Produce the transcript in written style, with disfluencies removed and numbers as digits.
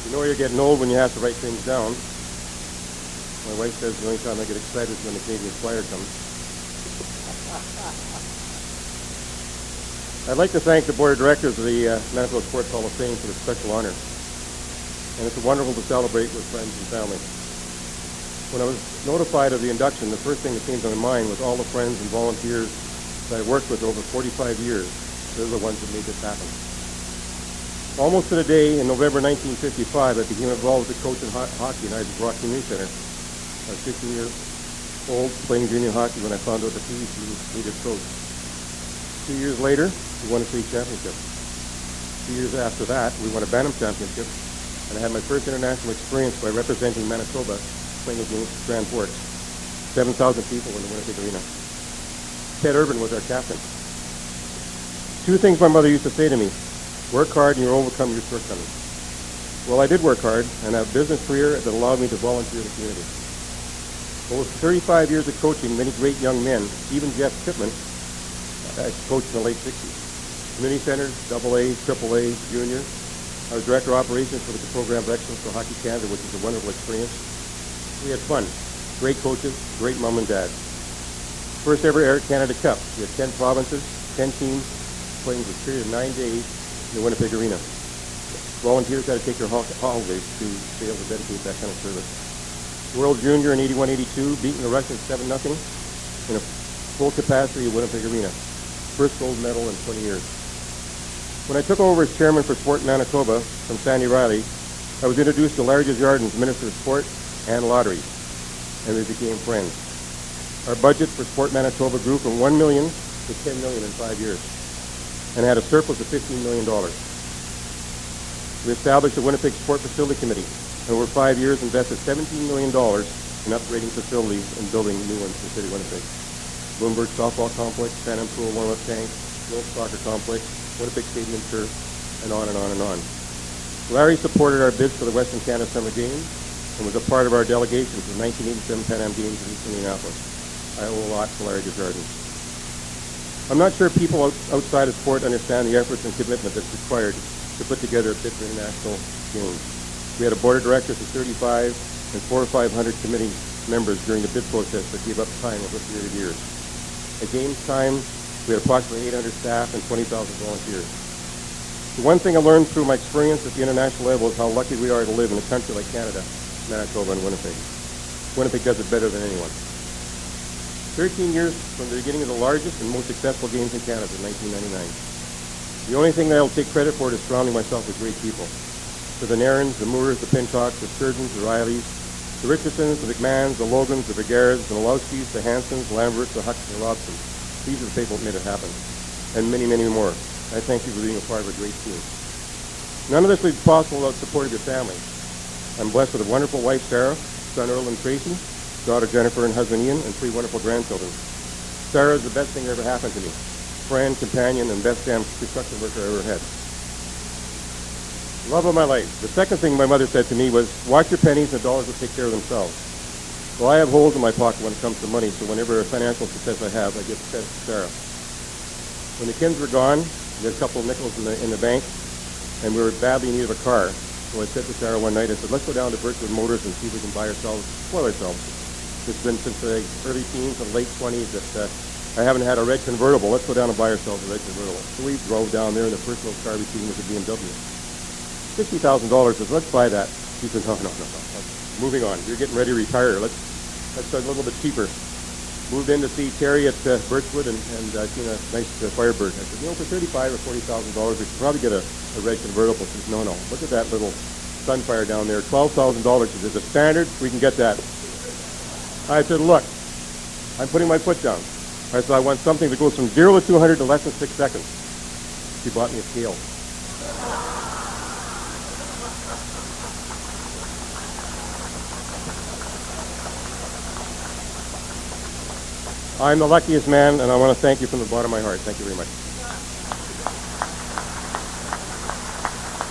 You know you're getting old when you have to write things down. My wife says the only time I get excited is when the Canadian Flyer comes. I'd like to thank the board of directors of the Manitoba Sports Hall of Fame for this special honor. And it's wonderful to celebrate with friends and family. When I was notified of the induction, the first thing that came to my mind was all the friends and volunteers that I worked with over 45 years. They're the ones that made this happen. Almost to the day, in November 1955, I became involved with the coach in hockey in Isaac Rock Community Center. I was 15 years old, playing junior hockey when I found out the PEC needed coach. 2 years later, we won a state championship. 2 years after that, we won a Bantam championship, and I had my first international experience by representing Manitoba playing against Grand Forks. 7,000 people in the Winnipeg Arena. Ted Urban was our captain. Two things my mother used to say to me: work hard and you'll overcome your shortcomings. Well, I did work hard and have a business career that allowed me to volunteer in the community. Over 35 years of coaching many great young men, even Jeff Pittman, I coached in the late 60s. Community centers, AA, AAA, junior. I was director of operations for the program of excellence for Hockey Canada, which was a wonderful experience. We had fun. Great coaches, great mom and dad. First ever Air Canada Cup. We had 10 provinces, 10 teams, playing for a period of 9 days in the Winnipeg Arena. Volunteers had to take their holidays to be able to dedicate that kind of service. World Junior in 81-82, beating the Russians 7-0 in a full capacity at Winnipeg Arena. First gold medal in 20 years. When I took over as chairman for Sport Manitoba from Sandy Riley, I was introduced to Larry Desjardins, Minister of Sport and Lotteries, and we became friends. Our budget for Sport Manitoba grew from $1 million to $10 million in 5 years, and had a surplus of $15 million. We established the Winnipeg Sport Facility Committee, and over 5 years invested $17 million in upgrading facilities and building new ones in the city of Winnipeg. Bloomberg Softball Complex, Phantom Pool Warm-Up Tank, Wolf Soccer Complex, Winnipeg Stadium and Turf, and on and on and on. Larry supported our bids for the Western Canada Summer Games and was a part of our delegation to the 1987 Pan Am Games in Indianapolis. I owe a lot to Larry Desjardins. I'm not sure people outside of sport understand the efforts and commitment that's required to put together a bid for international games. We had a board of directors of 35 and 400 or 500 committee members during the bid process that gave up time over a period of years. At games time, we had approximately 800 staff and 20,000 volunteers. The one thing I learned through my experience at the international level is how lucky we are to live in a country like Canada, Manitoba, and Winnipeg. Winnipeg does it better than anyone. 13 years from the beginning of the largest and most successful games in Canada in 1999. The only thing that I'll take credit for is surrounding myself with great people. The Van Aarons, the Moores, the Pincocks, the Sturgeons, the Rileys, the Richardsons, the McMahons, the Logans, the Vergaras, the Malowskis, the Hansons, the Lamberts, the Hucks, and the Robsons. These are the people that made it happen, and many, many more. I thank you for being a part of a great team. None of this would be possible without the support of your family. I'm blessed with a wonderful wife, Sarah, son Earl and Tracy, daughter Jennifer and husband Ian, and 3 wonderful grandchildren. Sarah is the best thing that ever happened to me. Friend, companion, and best damn construction worker I ever had. Love of my life. The second thing my mother said to me was, watch your pennies and the dollars will take care of themselves. Well, I have holes in my pocket when it comes to money, so whenever a financial success I have, I give credit to Sarah. When the kids were gone, we had a couple of nickels in the bank, and we were badly in need of a car. So I said to Sarah one night, I said, let's go down to Birchwood Motors and see if we can buy ourselves, spoil ourselves. It's been since the early teens and late 20s that I haven't had a red convertible. Let's go down and buy ourselves a red convertible. So we drove down there, and the first little car we seen was a BMW. $60,000. Says, let's buy that. He says, no. Moving on. You're getting ready to retire. Let's start a little bit cheaper. Moved in to see Terry at Birchwood and seen a nice Firebird. I said, for $35,000 or $40,000, we could probably get a red convertible. He says, no. Look at that little Sunfire down there. $12,000. He says, the standard, we can get that. I said, look, I'm putting my foot down. I said, I want something that goes from 0 to 200 to less than 6 seconds. He bought me a scale. I'm the luckiest man, and I want to thank you from the bottom of my heart. Thank you very much.